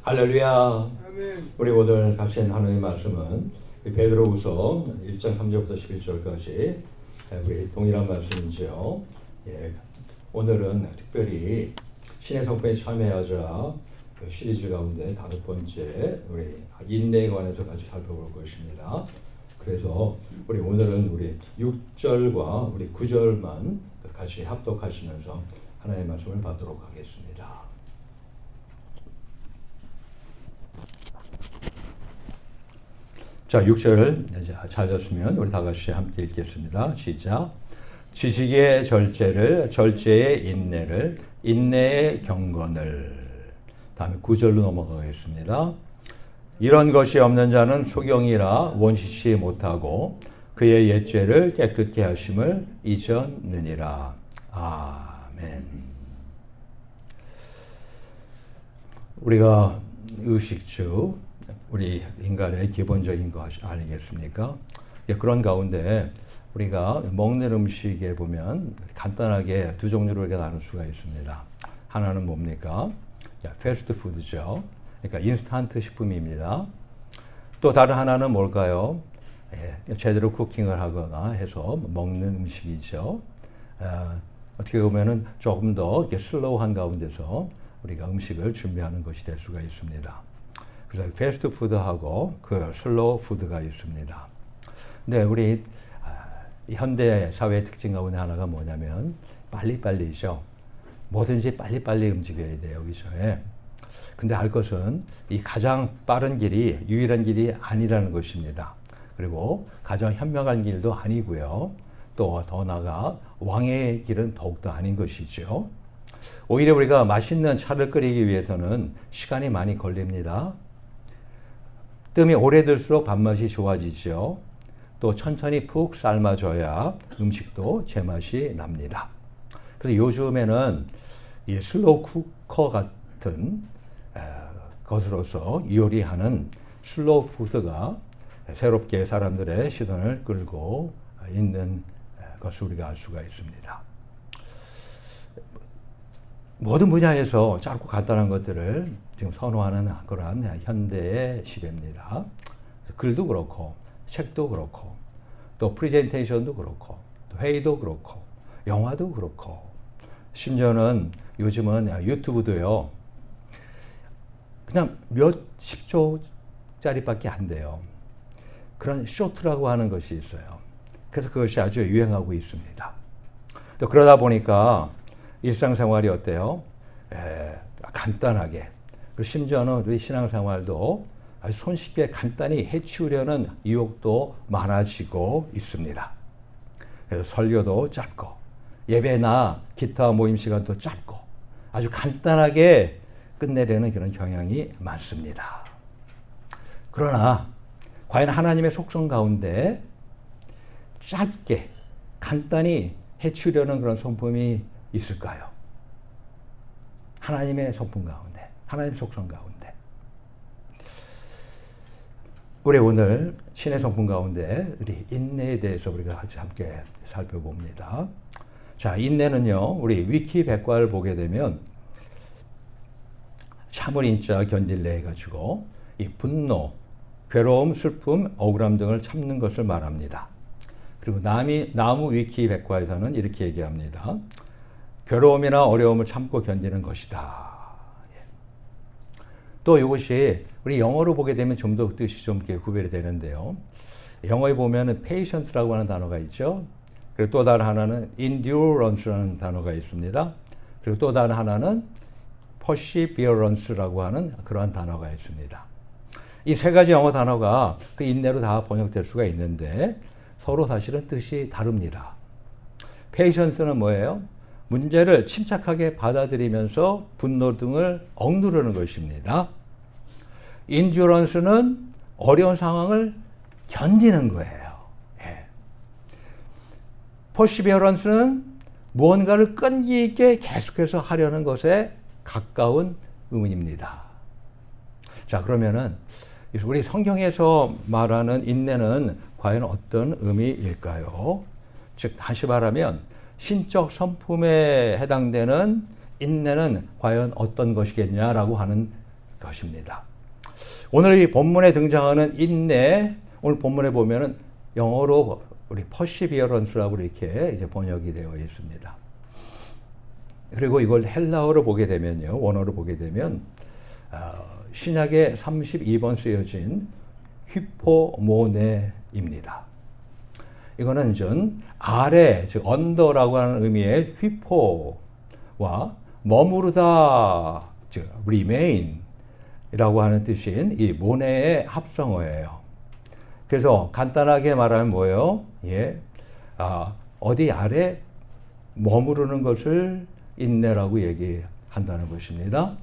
할렐루야. 아멘. 우리 오늘 같이 하나님의 말씀은 베드로후서 1장 3절부터 11절까지 우리 동일한 말씀이지요. 오늘은 특별히 신의 성품에 참여하자 시리즈 가운데 5번째 우리 인내에 관해서 같이 살펴볼 것입니다. 그래서 우리 오늘은 우리 6절과 우리 9절만 같이 합독하시면서 하나님의 말씀을 받도록 하겠습니다. 자, 6절을 찾았으면 우리 다 같이 함께 읽겠습니다. 시작. 지식의 절제를, 절제의 인내를, 인내의 경건을. 다음에 9절로 넘어가겠습니다. 이런 것이 없는 자는 소경이라 원시치 못하고 그의 옛죄를 깨끗게 하심을 잊었느니라. 아멘. 우리가 의식주, 우리 인간의 기본적인 것 아니겠습니까? 그런 가운데 우리가 먹는 음식에 보면 간단하게 두 종류로 나눌 수가 있습니다. 하나는 뭡니까? 패스트푸드죠. 그러니까 인스턴트 식품입니다. 또 다른 하나는 뭘까요? 제대로 쿠킹을 하거나 해서 먹는 음식이죠. 어떻게 보면은 조금 더 슬로우한 가운데서 우리가 음식을 준비하는 것이 될 수가 있습니다. 그래서 패스트푸드하고 그 슬로우 푸드가 있습니다. 근데 우리 현대 사회의 특징 가운데 하나가 뭐냐면 빨리빨리죠. 뭐든지 빨리빨리 움직여야 돼요. 그죠? 근데 알 것은 이 가장 빠른 길이 유일한 길이 아니라는 것입니다. 그리고 가장 현명한 길도 아니고요. 또 더 나아가 왕의 길은 더욱더 아닌 것이죠. 오히려 우리가 맛있는 차를 끓이기 위해서는 시간이 많이 걸립니다. 뜸이 오래될수록 밥맛이 좋아지죠. 또 천천히 푹 삶아줘야 음식도 제맛이 납니다. 그래서 요즘에는 이 슬로우 쿠커 같은 것으로서 요리하는 슬로우 푸드가 새롭게 사람들의 시선을 끌고 있는 것을 우리가 알 수가 있습니다. 모든 분야에서 짧고 간단한 것들을 지금 선호하는 그러한 현대의 시대입니다. 글도 그렇고, 책도 그렇고, 또 프레젠테이션도 그렇고, 또 회의도 그렇고, 영화도 그렇고, 심지어는 요즘은 유튜브도요, 그냥 몇 10초짜리밖에 안 돼요. 그런 쇼트라고 하는 것이 있어요. 그래서 그것이 아주 유행하고 있습니다. 또 그러다 보니까 일상생활이 어때요? 간단하게. 그리고 심지어는 우리 신앙생활도 아주 손쉽게 간단히 해치우려는 유혹도 많아지고 있습니다. 그래서 설교도 짧고, 예배나 기타 모임 시간도 짧고, 아주 간단하게 끝내려는 그런 경향이 많습니다. 그러나, 과연 하나님의 속성 가운데 짧게, 간단히 해치우려는 그런 성품이 있을까요? 하나님의 성품 가운데, 하나님의 속성 가운데. 우리 오늘 신의 성품 가운데 우리 인내에 대해서 우리가 같이 함께 살펴봅니다. 자, 인내는요, 우리 위키 백과를 보게 되면 참을 인자 견딜래 해가지고 이 분노, 괴로움, 슬픔, 억울함 등을 참는 것을 말합니다. 그리고 나무 위키 백과에서는 이렇게 얘기합니다. 괴로움이나 어려움을 참고 견디는 것이다. 또 이것이 우리 영어로 보게 되면 좀 더 뜻이 좀 구별이 되는데요. 영어에 보면은 patience라고 하는 단어가 있죠. 그리고 또 다른 하나는 endurance라는 단어가 있습니다. 그리고 또 다른 하나는 perseverance라고 하는 그러한 단어가 있습니다. 이 세 가지 영어 단어가 그 인내로 다 번역될 수가 있는데 서로 사실은 뜻이 다릅니다. patience는 뭐예요? 문제를 침착하게 받아들이면서 분노 등을 억누르는 것입니다. endurance는 어려운 상황을 견디는 거예요. perseverance는 무언가를 끈기 있게 계속해서 하려는 것에 가까운 의미입니다. 자, 그러면은 우리 성경에서 말하는 인내는 과연 어떤 의미일까요? 즉, 다시 말하면 신적 성품에 해당되는 인내는 과연 어떤 것이겠냐라고 하는 것입니다. 오늘 이 본문에 등장하는 인내, 오늘 본문에 보면은 영어로 우리 perseverance라고 이렇게 이제 번역이 되어 있습니다. 그리고 이걸 헬라어로 보게 되면요, 원어로 보게 되면 신약에 32번 쓰여진 휘포모네입니다. 이거는 전 아래, 즉 언더라고 하는 의미의 휘포와 머무르다, 즉 remain 이라고 하는 뜻인 이 모네의 합성어예요. 그래서 간단하게 말하면 뭐예요? 어디 아래 머무르는 것을 인내라고 얘기한다는 것입니다.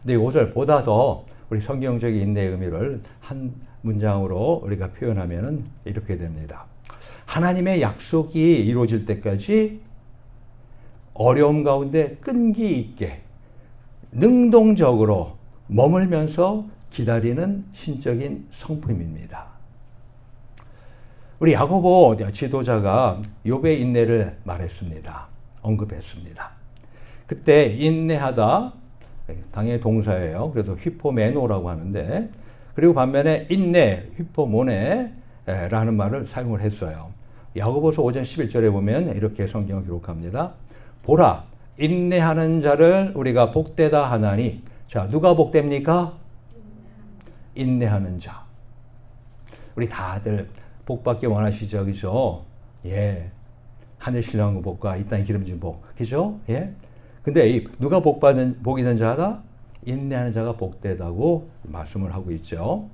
근데 이것을 보다 더 우리 성경적인 인내의 의미를 한 문장으로 우리가 표현하면 이렇게 됩니다. 하나님의 약속이 이루어질 때까지 어려움 가운데 끈기 있게 능동적으로 머물면서 기다리는 신적인 성품입니다. 우리 야고보 지도자가 욥의 인내를 말했습니다. 언급했습니다. 그때 인내하다, 당연히 동사예요. 그래서 휘포메노라고 하는데, 그리고 반면에 인내, 휘포모네라는 말을 사용을 했어요. 야고보서 5장 11절에 보면 이렇게 성경을 기록합니다. 보라, 인내하는 자를 우리가 복되다 하나니. 자, 누가 복됩니까? 인내하는 자. 우리 다들 복받기 원하시죠, 그죠? 예. 하늘신앙 복과 이 땅의 기름진 복, 그죠? 예. 근데 누가 복이 된 자다? 인내하는 자가 복되다고 말씀을 하고 있죠.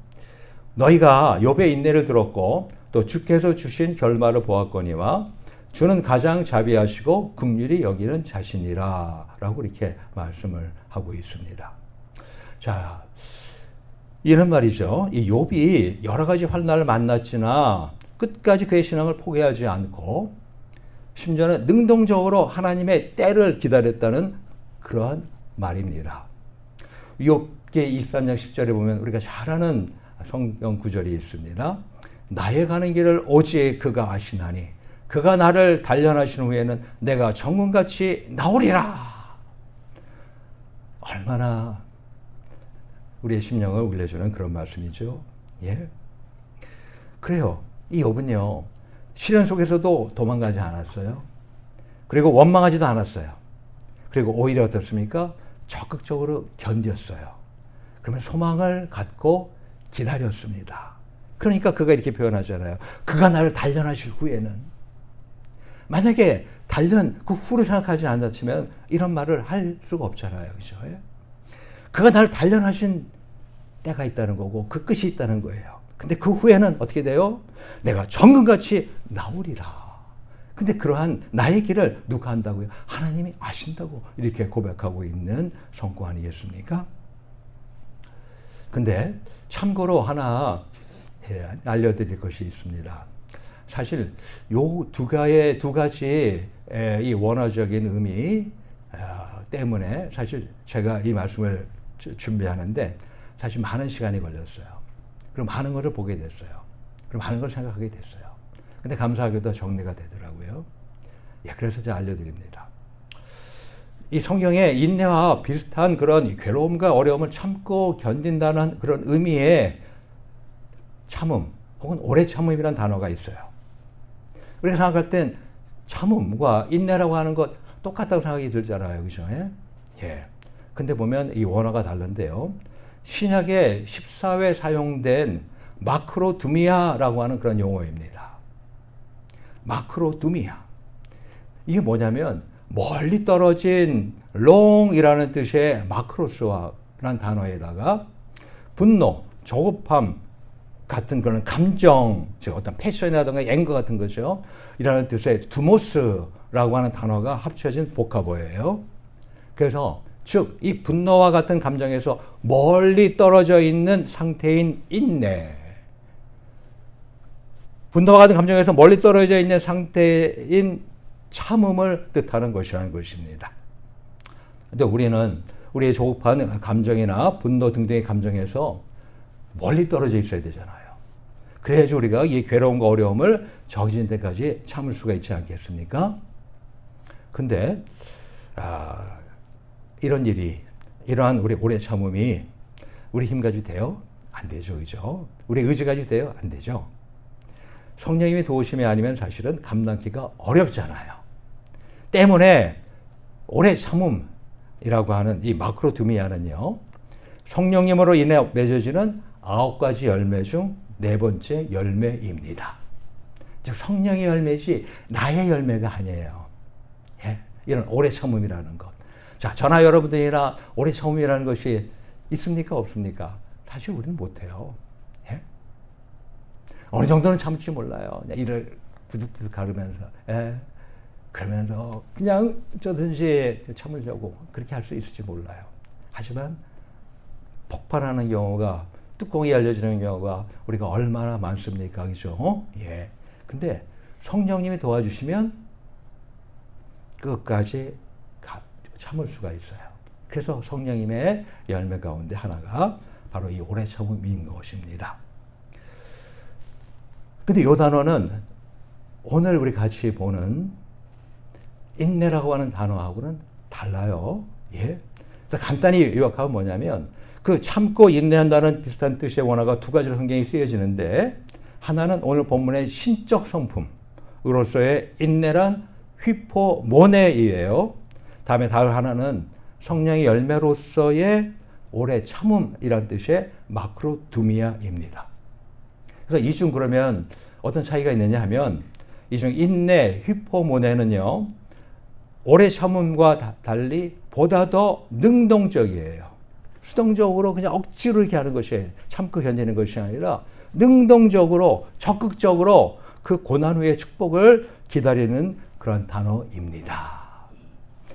너희가 욥의 인내를 들었고 또 주께서 주신 결말을 보았거니와 주는 가장 자비하시고 긍휼히 여기는 자신이라 라고 이렇게 말씀을 하고 있습니다. 자, 이런 말이죠. 이 욥이 여러 가지 환난을 만났지나 끝까지 그의 신앙을 포기하지 않고 심지어는 능동적으로 하나님의 때를 기다렸다는 그러한 말입니다. 욥기 23장 10절에 보면 우리가 잘 아는 성경 구절이 있습니다. 나의 가는 길을 오직 그가 아시나니 그가 나를 단련하신 후에는 내가 정금같이 나오리라. 얼마나 우리의 심령을 울려주는 그런 말씀이죠. 예. 그래요. 이 욥은요, 시련 속에서도 도망가지 않았어요. 그리고 원망하지도 않았어요. 그리고 오히려 어떻습니까? 적극적으로 견뎠어요. 그러면 소망을 갖고 기다렸습니다. 그러니까 그가 이렇게 표현하잖아요. 그가 나를 단련하실 후에는. 만약에 그 후를 생각하지 않았으면 이런 말을 할 수가 없잖아요. 그죠? 그가 나를 단련하신 때가 있다는 거고 그 끝이 있다는 거예요. 근데 그 후에는 어떻게 돼요? 내가 정금같이 나오리라. 근데 그러한 나의 길을 누가 한다고요? 하나님이 아신다고 이렇게 고백하고 있는 성과 아니겠습니까? 근데 참고로 하나 알려드릴 것이 있습니다. 사실 요 두 가지 이 원어적인 의미 때문에 사실 제가 이 말씀을 준비하는데 사실 많은 시간이 걸렸어요. 그럼 많은 것을 보게 됐어요. 그럼 많은 걸 생각하게 됐어요. 근데 감사하게도 정리가 되더라고요. 예, 그래서 제가 알려드립니다. 이 성경에 인내와 비슷한 그런 괴로움과 어려움을 참고 견딘다는 그런 의미의 참음 혹은 오래 참음이라는 단어가 있어요. 우리가 생각할 땐 참음과 인내라고 하는 것 똑같다고 생각이 들잖아요. 그죠? 예. 근데 보면 이 원어가 다른데요. 신약에 14회 사용된 마크로두미아라고 하는 그런 용어입니다. 마크로두미아. 이게 뭐냐면 멀리 떨어진 long이라는 뜻의 마크로스라는 단어에다가 분노, 조급함 같은 그런 감정, 즉 어떤 패션이라든가 앵거 같은 거죠. 이라는 뜻의 두모스라고 하는 단어가 합쳐진 복합어예요. 그래서 즉 이 분노와 같은 감정에서 멀리 떨어져 있는 상태인 인내, 분노와 같은 감정에서 멀리 떨어져 있는 상태인 참음을 뜻하는 것이라는 것입니다. 근데 우리는 우리의 조급한 감정이나 분노 등등의 감정에서 멀리 떨어져 있어야 되잖아요. 그래야지 우리가 이 괴로움과 어려움을 적어진 때까지 참을 수가 있지 않겠습니까? 근데 이러한 우리 오래 참음이 우리 힘 가지고 돼요? 안 되죠. 그죠? 우리 의지 가지고 돼요? 안 되죠. 성령님이 도우심이 아니면 사실은 감당하기가 어렵잖아요. 때문에 오래 참음이라고 하는 이 마크로두미아는요, 성령님으로 인해 맺어지는 9가지 열매 중 4번째 열매입니다. 즉 성령의 열매지 나의 열매가 아니에요. 예? 이런 오래 참음이라는 것. 자, 저나 여러분들이나 오래 참음이라는 것이 있습니까? 없습니까? 사실 우리는 못해요. 예? 어느 정도는 참을지 몰라요. 이를 부득부득 가르면서, 예? 그러면서 그냥 저든지 참으려고 그렇게 할 수 있을지 몰라요. 하지만 폭발하는 경우가, 뚜껑이 열려지는 경우가 우리가 얼마나 많습니까? 그죠? 예. 근데 성령님이 도와주시면 끝까지 참을 수가 있어요. 그래서 성령님의 열매 가운데 하나가 바로 이 오래 참음인 것입니다. 근데 이 단어는 오늘 우리 같이 보는 인내라고 하는 단어하고는 달라요. 예. 그래서 간단히 요약하면 뭐냐면, 그 참고 인내한다는 비슷한 뜻의 원어가 2가지로 성경에 쓰여지는데, 하나는 오늘 본문의 신적 성품으로서의 인내란 휘포모네이에요. 다음에 다른 하나는 성령의 열매로서의 오래 참음이란 뜻의 마크로두미아입니다. 그래서 이 중 그러면 어떤 차이가 있느냐 하면, 이 중 인내, 휘포모네는요, 오래 참음과 달리 보다 더 능동적이에요. 수동적으로 그냥 억지로 이렇게 하는 것이, 참고 견디는 것이 아니라 능동적으로, 적극적으로 그 고난 후의 축복을 기다리는 그런 단어입니다.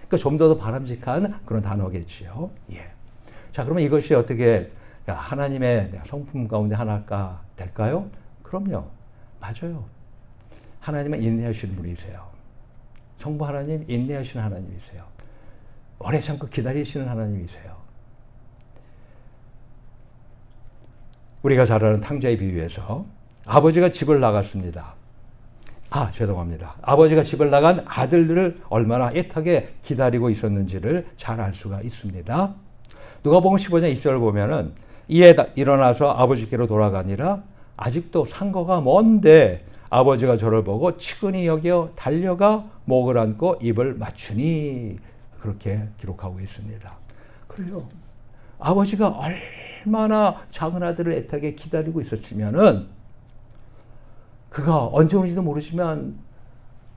그러니까 좀 더 바람직한 그런 단어겠지요. 예. 자, 그러면 이것이 어떻게 하나님의 성품 가운데 하나가 될까요? 그럼요. 맞아요. 하나님은 인내하시는 분이세요. 성부 하나님, 인내하시는 하나님이세요. 오래 참고 기다리시는 하나님이세요. 우리가 잘 아는 탕자의 비유에서 아버지가 집을 나갔습니다. 죄송합니다. 아버지가 집을 나간 아들들을 얼마나 애타게 기다리고 있었는지를 잘 알 수가 있습니다. 누가복음 15장 20절을 보면은, 이에 일어나서 아버지께로 돌아가니라 아직도 상거가 먼데 아버지가 저를 보고 측은히 여겨 달려가 목을 안고 입을 맞추니, 그렇게 기록하고 있습니다. 그래요. 아버지가 얼마나 작은 아들을 애타게 기다리고 있었으면은, 그가 언제 오는지도 모르지만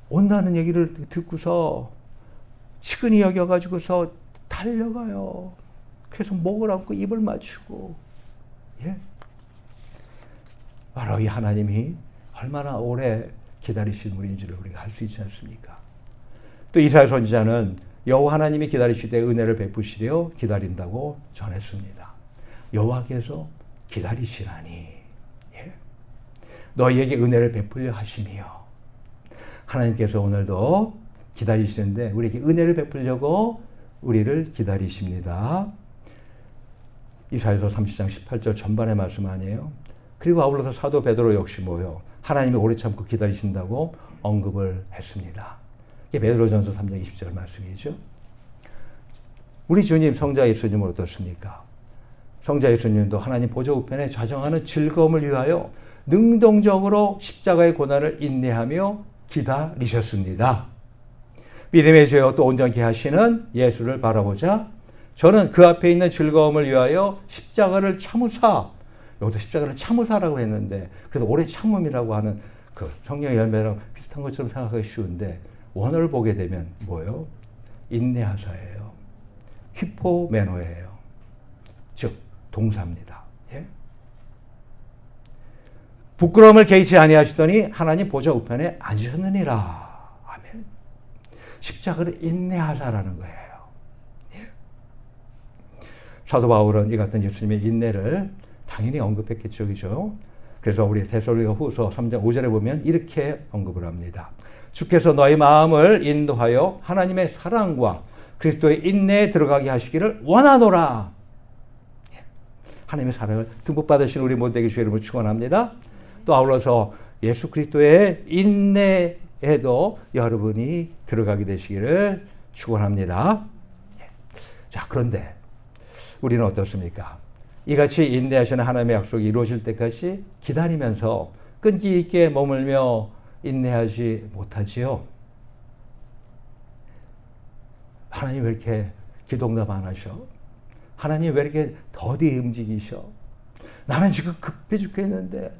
온다는 얘기를 듣고서 측은히 여겨가지고서 달려가요. 그래서 목을 안고 입을 맞추고, 예? 바로 이 하나님이 얼마나 오래 기다리신 분인지를 우리가 알 수 있지 않습니까? 또 이사야 선지자는 여호와 하나님이 기다리시되 은혜를 베푸시려 기다린다고 전했습니다. 여호와께서 기다리시라니, 예? 너희에게 은혜를 베풀려 하시며, 하나님께서 오늘도 기다리시는데 우리에게 은혜를 베풀려고 우리를 기다리십니다. 이사야서 30장 18절 전반의 말씀 아니에요? 그리고 아울러서 사도 베드로 역시 뭐요? 하나님이 오래 참고 기다리신다고 언급을 했습니다. 이게 베드로전서 3장 20절 말씀이죠. 우리 주님 성자 예수님은 어떻습니까? 성자 예수님도 하나님 보좌 우편에 좌정하는 즐거움을 위하여 능동적으로 십자가의 고난을 인내하며 기다리셨습니다. 믿음의 죄와 또 온전케 하시는 예수를 바라보자 저는 그 앞에 있는 즐거움을 위하여 십자가를 참으사, 여기도 십자가를 참으사라고 했는데, 그래서 오래 참음이라고 하는 그 성령의 열매랑 비슷한 것처럼 생각하기 쉬운데, 원어를 보게 되면 뭐예요? 인내하사예요. 히포메노예요. 즉 동사입니다. 예? 부끄러움을 개의치 아니하시더니 하나님 보좌 우편에 앉으셨느니라. 아멘. 십자가를 인내하사라는 거예요. 예? 사도 바울은 이 같은 예수님의 인내를 당연히 언급했겠죠. 그죠? 그래서 우리 데살로니가 후서 3장 5절에 보면 이렇게 언급을 합니다. 주께서 너희 마음을 인도하여 하나님의 사랑과 그리스도의 인내에 들어가게 하시기를 원하노라. 하나님의 사랑을 듬뿍 받으신 우리 모두에게 주의 이름으로 축원합니다. 또 아울러서 예수 그리스도의 인내에도 여러분이 들어가게 되시기를 축원합니다. 자, 그런데 우리는 어떻습니까? 이같이 인내하시는 하나님의 약속이 이루어질 때까지 기다리면서 끈기 있게 머물며 인내하지 못하지요? 하나님 왜 이렇게 기도응답 안 하셔? 하나님 왜 이렇게 더디 움직이셔? 나는 지금 급해 죽겠는데,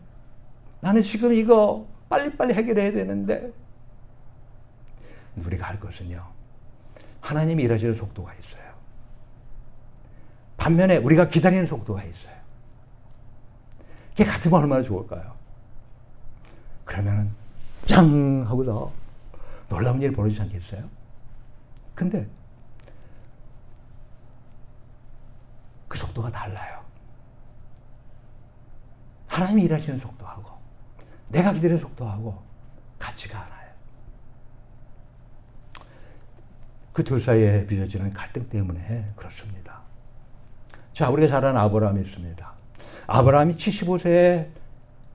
나는 지금 이거 빨리빨리 해결해야 되는데. 우리가 할 것은요, 하나님이 일하시는 속도가 있어요. 반면에 우리가 기다리는 속도가 있어요. 이게 같으면 얼마나 좋을까요? 그러면 짱 하고서 놀라운 일이 벌어지지 않겠어요? 근데 그 속도가 달라요. 하나님이 일하시는 속도하고 내가 기다리는 속도하고 같지가 않아요. 그 둘 사이에 빚어지는 갈등 때문에 그렇습니다. 자, 우리가 잘 아는 아브라함이 있습니다. 아브라함이 75세에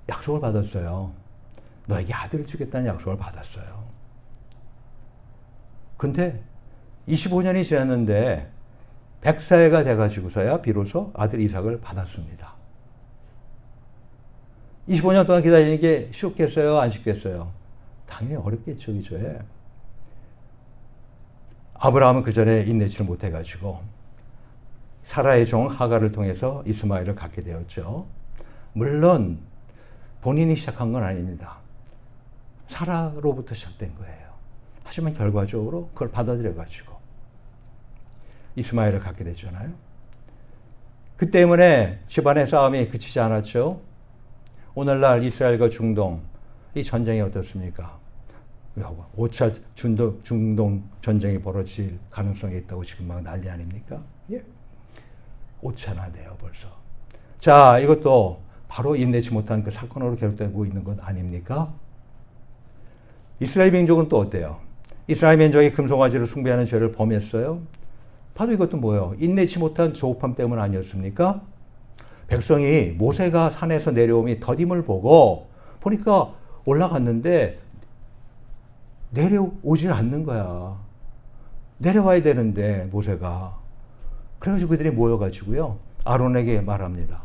약속을 받았어요. 너에게 아들을 주겠다는 약속을 받았어요. 근데 25년이 지났는데 100세가 돼가지고서야 비로소 아들 이삭을 받았습니다. 25년 동안 기다리는 게 쉽겠어요? 안 쉽겠어요? 당연히 어렵겠죠, 그죠? 아브라함은 그 전에 인내치를 못해가지고 사라의 종 하갈을 통해서 이스마엘을 갖게 되었죠. 물론 본인이 시작한 건 아닙니다. 사라로부터 시작된 거예요. 하지만 결과적으로 그걸 받아들여가지고 이스마엘을 갖게 됐잖아요. 그 때문에 집안의 싸움이 그치지 않았죠. 오늘날 이스라엘과 중동, 이 전쟁이 어떻습니까? 5차 중동 전쟁이 벌어질 가능성이 있다고 지금 막 난리 아닙니까? 예. 5차나 돼요, 벌써. 자, 이것도 바로 인내치 못한 그 사건으로 계속되고 있는 것 아닙니까? 이스라엘 민족은 또 어때요? 이스라엘 민족이 금송아지를 숭배하는 죄를 범했어요. 바로 이것도 뭐예요? 인내치 못한 조급함 때문 아니었습니까? 백성이 모세가 산에서 내려오니 더딤을 보니까 올라갔는데 내려오질 않는 거야. 내려와야 되는데 모세가. 그래가지고 그들이 모여가지고요, 아론에게 말합니다.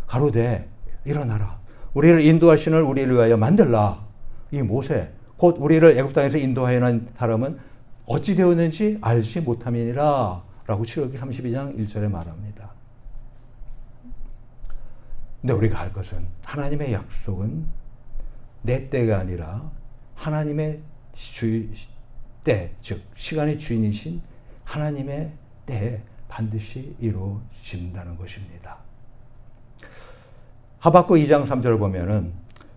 가로되 일어나라. 우리를 인도할 신을 우리를 위하여 만들라. 이 모세, 곧 우리를 애굽 땅에서 인도하여낸 사람은 어찌 되었는지 알지 못함이니라 라고 출애굽기 32장 1절에 말합니다. 근데 우리가 알 것은 하나님의 약속은 내 때가 아니라 하나님의 때, 즉 시간의 주인이신 하나님의 때에 반드시 이루어진다는 것입니다. 하박국 2장 3절을 보면은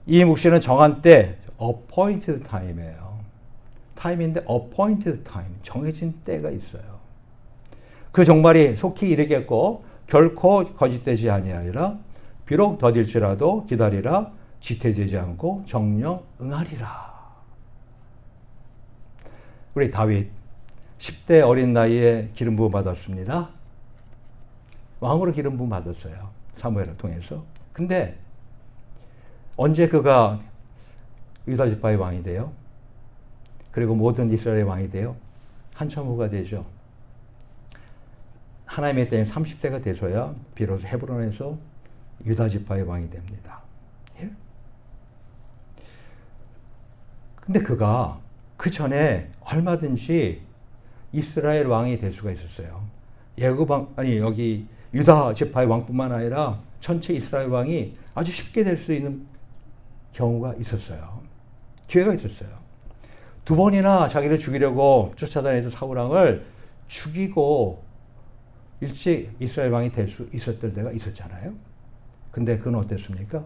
이 묵시는 정한 때, appointed time이에요. 타임인데 appointed time, 정해진 때가 있어요. 그 종말이 속히 이르겠고 결코 거짓되지 아니하리라. 비록 더딜지라도 기다리라. 지태되지 않고 정령 응하리라. 우리 다윗 10대 어린 나이에 기름 부음 받았습니다. 왕으로 기름 부음 받았어요. 사무엘을 통해서. 근데 언제 그가 유다 지파의 왕이 돼요? 그리고 모든 이스라엘의 왕이 돼요? 한참 후가 되죠. 하나님의 때에 30대가 돼서야 비로소 헤브론에서 유다 지파의 왕이 됩니다. 예? 근데 그가 그 전에 얼마든지 이스라엘 왕이 될 수가 있었어요. 여기 유다 지파의 왕뿐만 아니라 전체 이스라엘 왕이 아주 쉽게 될 수 있는 경우가 있었어요. 기회가 있었어요. 2번이나 자기를 죽이려고 쫓아다니던 사울왕을 죽이고 일찍 이스라엘 왕이 될 수 있었던 때가 있었잖아요. 근데 그건 어땠습니까?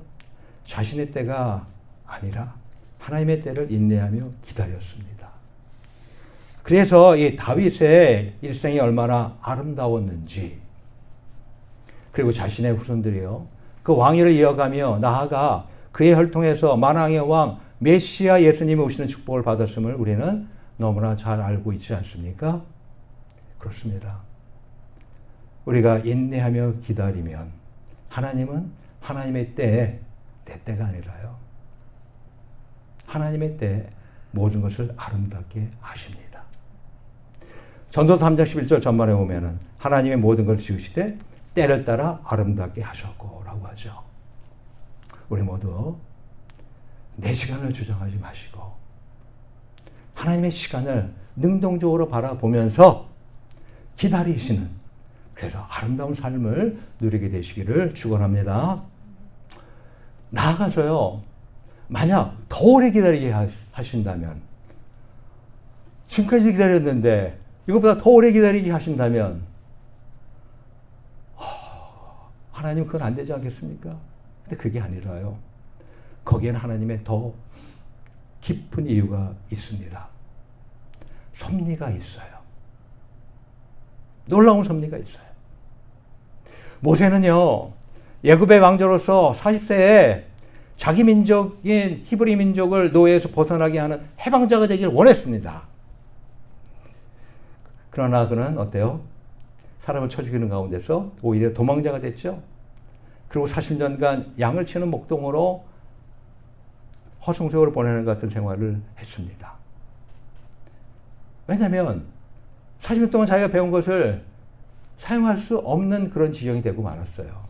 자신의 때가 아니라 하나님의 때를 인내하며 기다렸습니다. 그래서 이 다윗의 일생이 얼마나 아름다웠는지, 그리고 자신의 후손들이요, 그 왕위를 이어가며 나아가 그의 혈통에서 만왕의 왕 메시아 예수님이 오시는 축복을 받았음을 우리는 너무나 잘 알고 있지 않습니까? 그렇습니다. 우리가 인내하며 기다리면 하나님은 하나님의 때에 내 때가 아니라요, 하나님의 때에 모든 것을 아름답게 하십니다. 전도 3장 11절 전반에 보면은 하나님의 모든 것을 지으시되 때를 따라 아름답게 하셨고 라고 하죠. 우리 모두 내 시간을 주장하지 마시고 하나님의 시간을 능동적으로 바라보면서 기다리시는, 그래서 아름다운 삶을 누리게 되시기를 축원합니다. 나아가서요, 만약 더 오래 기다리게 하신다면, 지금까지 기다렸는데 이것보다 더 오래 기다리게 하신다면 하나님 그건 안 되지 않겠습니까? 근데 그게 아니라요, 거기에는 하나님의 더 깊은 이유가 있습니다. 섭리가 있어요. 놀라운 섭리가 있어요. 모세는요, 애굽의 왕조로서 40세에 자기 민족인 히브리 민족을 노예에서 벗어나게 하는 해방자가 되기를 원했습니다. 그러나 그는 어때요? 사람을 쳐 죽이는 가운데서 오히려 도망자가 됐죠. 그리고 40년간 양을 치는 목동으로 허송세월을 보내는 것 같은 생활을 했습니다. 왜냐하면 40년 동안 자기가 배운 것을 사용할 수 없는 그런 지경이 되고 말았어요.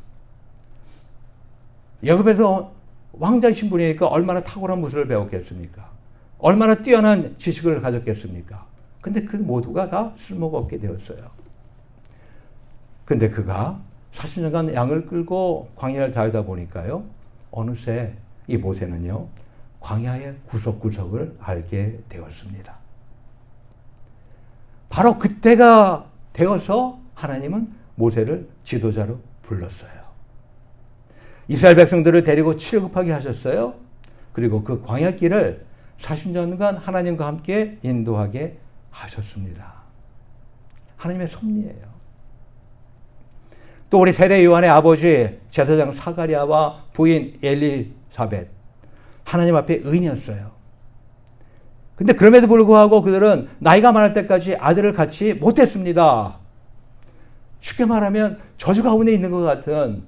애굽에서 왕자이신 분이니까 얼마나 탁월한 무술을 배웠겠습니까? 얼마나 뛰어난 지식을 가졌겠습니까? 근데 그 모두가 다 쓸모가 없게 되었어요. 근데 그가 40년간 양을 끌고 광야를 달다 보니까요, 어느새 이 모세는요, 광야의 구석구석을 알게 되었습니다. 바로 그때가 되어서 하나님은 모세를 지도자로 불렀어요. 이스라엘 백성들을 데리고 출애굽하게 하셨어요. 그리고 그 광야길을 40년간 하나님과 함께 인도하게 하셨습니다. 하나님의 섭리예요. 또 우리 세례 요한의 아버지 제사장 사가랴와 부인 엘리사벳, 하나님 앞에 의인이었어요. 근데 그럼에도 불구하고 그들은 나이가 많을 때까지 아들을 갖지 못했습니다. 쉽게 말하면 저주 가운데 있는 것 같은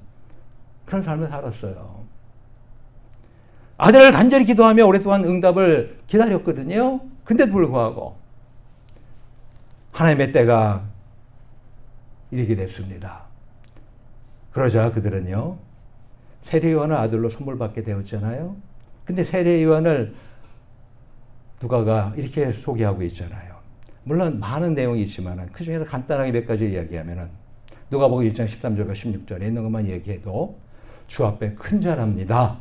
그런 삶을 살았어요. 아들을 간절히 기도하며 오랫동안 응답을 기다렸거든요. 근데도 불구하고 하나님의 때가 이르게 됐습니다. 그러자 그들은요, 세례 요한을 아들로 선물 받게 되었잖아요. 근데 세례 요한을 누가가 이렇게 소개하고 있잖아요. 물론 많은 내용이 있지만 그 중에서 간단하게 몇 가지 이야기하면은, 누가복음 1장 13절과 16절에 있는 것만 얘기해도 주 앞에 큰 자랍니다.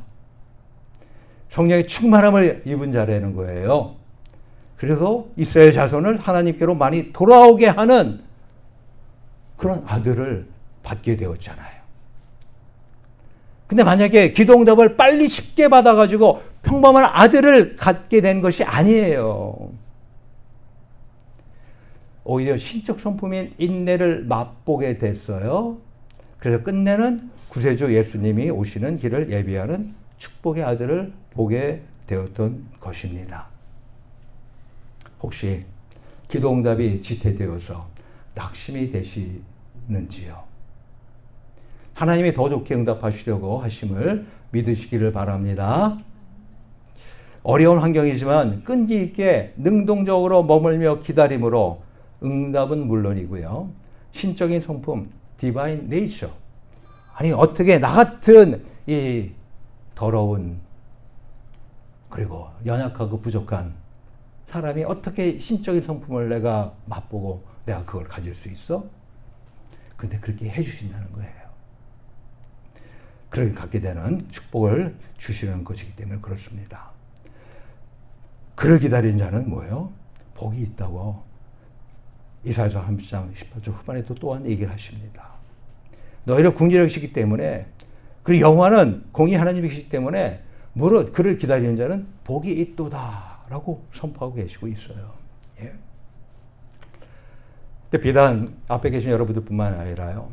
성령의 충만함을 입은 자라는 거예요. 그래서 이스라엘 자손을 하나님께로 많이 돌아오게 하는 그런 아들을 받게 되었잖아요. 근데 만약에 기도응답을 빨리 쉽게 받아가지고 평범한 아들을 갖게 된 것이 아니에요. 오히려 신적 성품인 인내를 맛보게 됐어요. 그래서 끝내는 구세주 예수님이 오시는 길을 예비하는 축복의 아들을 보게 되었던 것입니다. 혹시 기도응답이 지체되어서 낙심이 되시는지요? 하나님이 더 좋게 응답하시려고 하심을 믿으시기를 바랍니다. 어려운 환경이지만 끈기 있게 능동적으로 머물며 기다림으로 응답은 물론이고요, 신적인 성품, 디바인 네이처, 아니 어떻게 나 같은 이 더러운 그리고 연약하고 부족한 사람이 어떻게 신적인 성품을 내가 맛보고 내가 그걸 가질 수 있어? 근데 그렇게 해주신다는 거예요. 그렇게 갖게 되는 축복을 주시는 것이기 때문에 그렇습니다. 그를 기다린 자는 뭐예요? 복이 있다고 이사야서 30장 18절 후반에도 또한 얘기를 하십니다. 너희를 궁지하시기 때문에, 그리고 여호와는 공의 하나님이시기 때문에 무릇 그를 기다리는 자는 복이 있도다 라고 선포하고 계시고 있어요. 예. 비단 앞에 계신 여러분들뿐만 아니라요,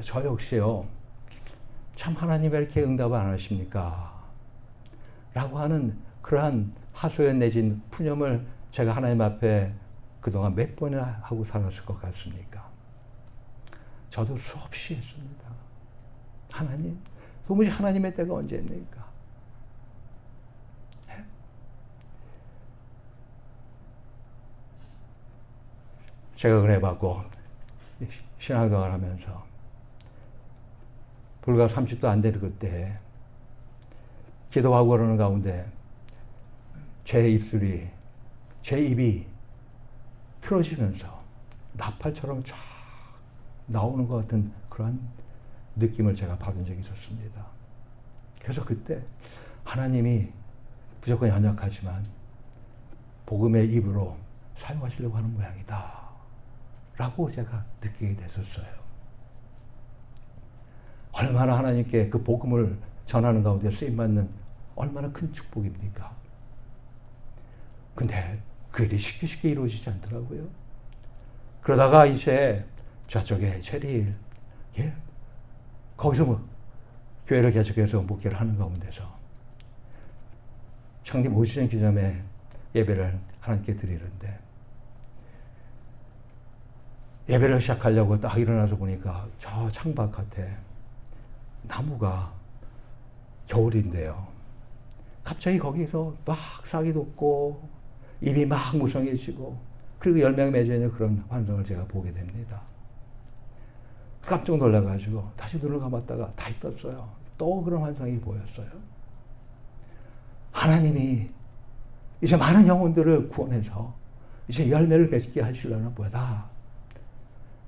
저 역시요, 참 하나님 왜 이렇게 응답을 안 하십니까? 라고 하는 그러한 하소연 내진 푸념을 제가 하나님 앞에 그동안 몇 번이나 하고 살았을 것 같습니까? 저도 수없이 했습니다. 하나님, 도무지 하나님의 때가 언제입니까? 제가 그래 봤고 신앙생활 하면서 불과 30도 안 되는 그때 기도하고 그러는 가운데 제 입이 틀어지면서 나팔처럼 쫙 나오는 것 같은 그런 느낌을 제가 받은 적이 있었습니다. 그래서 그때 하나님이 무조건 연약하지만 복음의 입으로 사용하시려고 하는 모양이다 라고 제가 느끼게 됐었어요. 얼마나 하나님께 그 복음을 전하는 가운데 쓰임받는 얼마나 큰 축복입니까? 근데 그 일이 쉽게 이루어지지 않더라고요. 그러다가 이제 저쪽에 체리일, 거기서 교회를 계속해서 목회를 하는 가운데서 창립 5주년 기념회 예배를 하나님께 드리는데 예배를 시작하려고 딱 일어나서 보니까 저 창밖에 나무가 겨울인데요. 갑자기 거기서 막 싹이 돋고 잎이 막 무성해지고 그리고 열매가 맺어 있는 그런 환상을 제가 보게 됩니다. 깜짝 놀라가지고 다시 눈을 감았다가 다시 떴어요. 또 그런 환상이 보였어요. 하나님이 이제 많은 영혼들을 구원해서 이제 열매를 맺게 하시려는 보다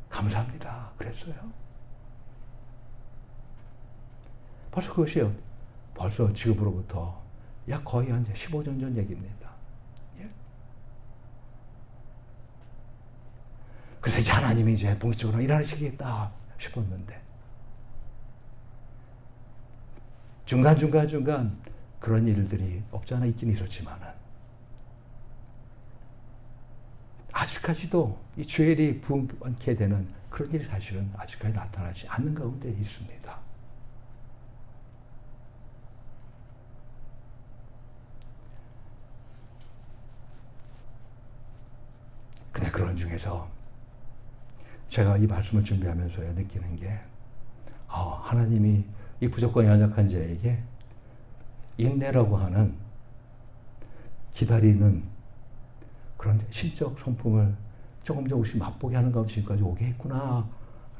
감사합니다. 그랬어요. 벌써 그것이요. 벌써 지금으로부터 약 거의 한 15년 전 얘기입니다. 예? 그래서 이제 하나님이 이제 본격적으로 일하시겠다 싶었는데 중간 그런 일들이 없지 않아 있긴 있었지만은 아직까지도 이 주일이 부흥케 되는 그런 일이 사실은 아직까지 나타나지 않는 가운데 있습니다. 근데 그런 중에서 제가 이 말씀을 준비하면서 느끼는 게 하나님이 이 부족과 연약한 자에게 인내라고 하는 기다리는 그런 신적 성품을 조금씩 맛보게 하는 가운데 지금까지 오게 했구나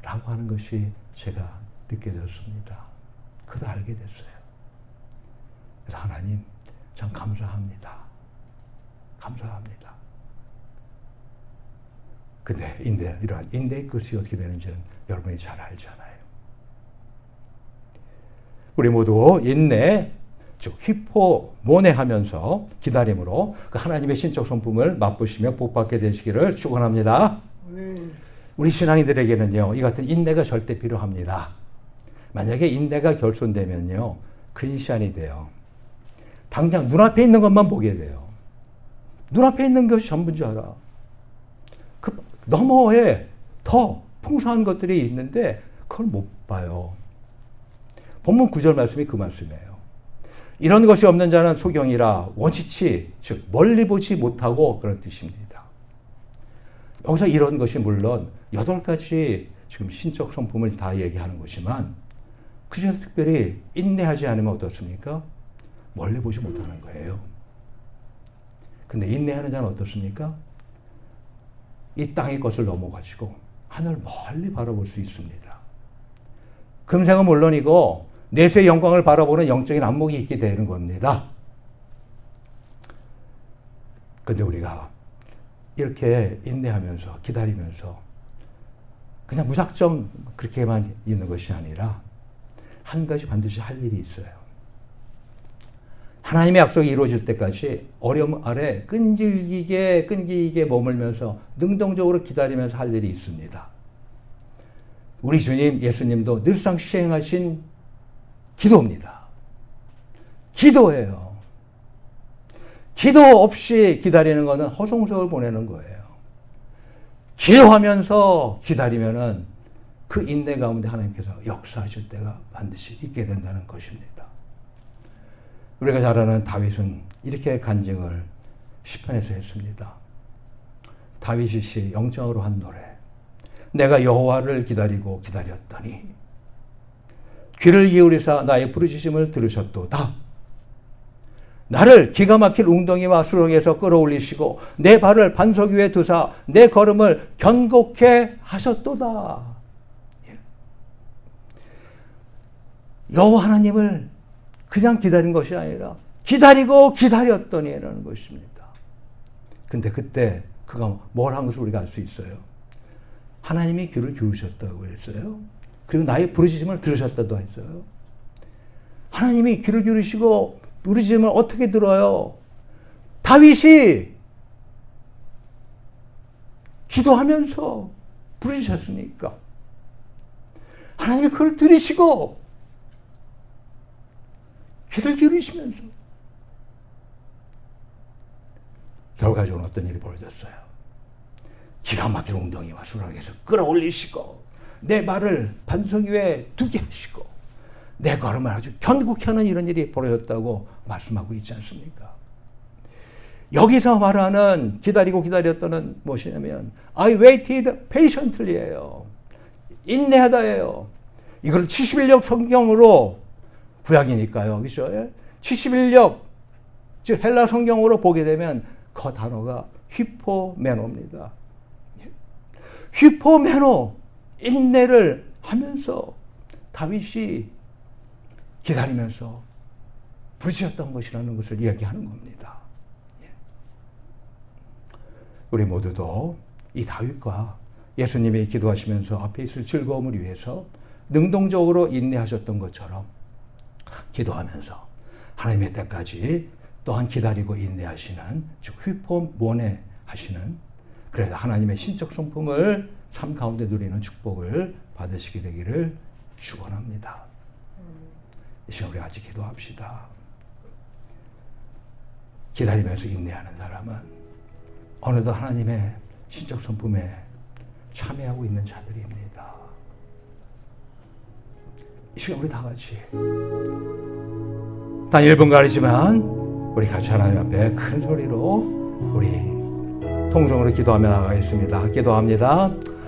라고 하는 것이 제가 느껴졌습니다. 그도 알게 됐어요. 그래서 하나님 참 감사합니다. 감사합니다. 근데 이러한 인내의 끝이 어떻게 되는지는 여러분이 잘 알잖아요. 우리 모두 인내, 즉 히포모네하면서 기다림으로 그 하나님의 신적 성품을 맛보시며 복받게 되시기를 축원합니다. 우리 신앙인들에게는요, 이 같은 인내가 절대 필요합니다. 만약에 인내가 결손되면요, 근시안이 돼요. 당장 눈앞에 있는 것만 보게 돼요. 눈앞에 있는 것이 전부인 줄 알아. 그 너머에 더 풍성한 것들이 있는데 그걸 못 봐요. 본문 9절 말씀이 그 말씀이에요. 이런 것이 없는 자는 소경이라 원치치, 즉 멀리 보지 못하고 그런 뜻입니다. 여기서 이런 것이 물론 8가지 지금 신적 성품을 다 얘기하는 것이지만 그 중에서 특별히 인내하지 않으면 어떻습니까? 멀리 보지 못하는 거예요. 근데 인내하는 자는 어떻습니까? 이 땅의 것을 넘어가지고 하늘 멀리 바라볼 수 있습니다. 금생은 물론이고 내세의 영광을 바라보는 영적인 안목이 있게 되는 겁니다. 근데 우리가 이렇게 인내하면서 기다리면서 그냥 무작정 그렇게만 있는 것이 아니라 한 가지 반드시 할 일이 있어요. 하나님의 약속이 이루어질 때까지 어려움 아래 끈질기게 머물면서 능동적으로 기다리면서 할 일이 있습니다. 우리 주님 예수님도 늘상 시행하신 기도입니다. 기도예요. 기도 없이 기다리는 것은 허송세월 보내는 거예요. 기도하면서 기다리면은 그 인내 가운데 하나님께서 역사하실 때가 반드시 있게 된다는 것입니다. 우리가 잘 아는 다윗은 이렇게 간증을 시편에서 했습니다. 다윗이 영장으로 한 노래. 내가 여호와를 기다리고 기다렸더니 귀를 기울이사 나의 부르짖음을 들으셨도다. 나를 기가 막힐 웅덩이와 수렁에서 끌어올리시고 내 발을 반석 위에 두사 내 걸음을 견고케 하셨도다. 여호와 하나님을 그냥 기다린 것이 아니라 기다리고 기다렸더니라는 것입니다. 근데 그때 그가 뭘 한 것을 우리가 알 수 있어요. 하나님이 귀를 기울이셨다고 했어요. 그리고 나의 부르짖음을 들으셨다도 했어요. 하나님이 귀를 기울이시고 부르짖음을 어떻게 들어요? 다윗이 기도하면서 부르짖었으니까 하나님이 그걸 들으시고 귀를 기울이시면서 결과적으로 어떤 일이 벌어졌어요? 기가 막힌 웅덩이와 수락에서 끌어올리시고 내 발을 반석 위에 두게 하시고 내 걸음을 아주 견고히 하는 이런 일이 벌어졌다고 말씀하고 있지 않습니까? 여기서 말하는 기다리고 기다렸다는 무엇이냐면 I waited patiently예요. 인내하다예요. 이걸 71역 성경으로 구약이니까요. 그렇죠? 71역 즉 헬라 성경으로 보게 되면 그 단어가 휘포메노입니다. 휘포메노 인내를 하면서 다윗이 기다리면서 부르짖었던 것이라는 것을 이야기하는 겁니다. 우리 모두도 이 다윗과 예수님이 기도하시면서 앞에 있을 즐거움을 위해서 능동적으로 인내하셨던 것처럼 기도하면서 하나님의 때까지 또한 기다리고 인내하시는 즉 휘포모네 하시는 그래서 하나님의 신적 성품을 삶 가운데 누리는 축복을 받으시게 되기를 축원합니다. 이 시간 우리 같이 기도합시다. 기다리면서 인내하는 사람은 어느덧 하나님의 신적 성품에 참여하고 있는 자들입니다. 이 시간 우리 다 같이 단 1분 가리지만 우리 같이 하나님 앞에 큰 소리로 우리 통성으로 기도하며 나가겠습니다. 기도합니다.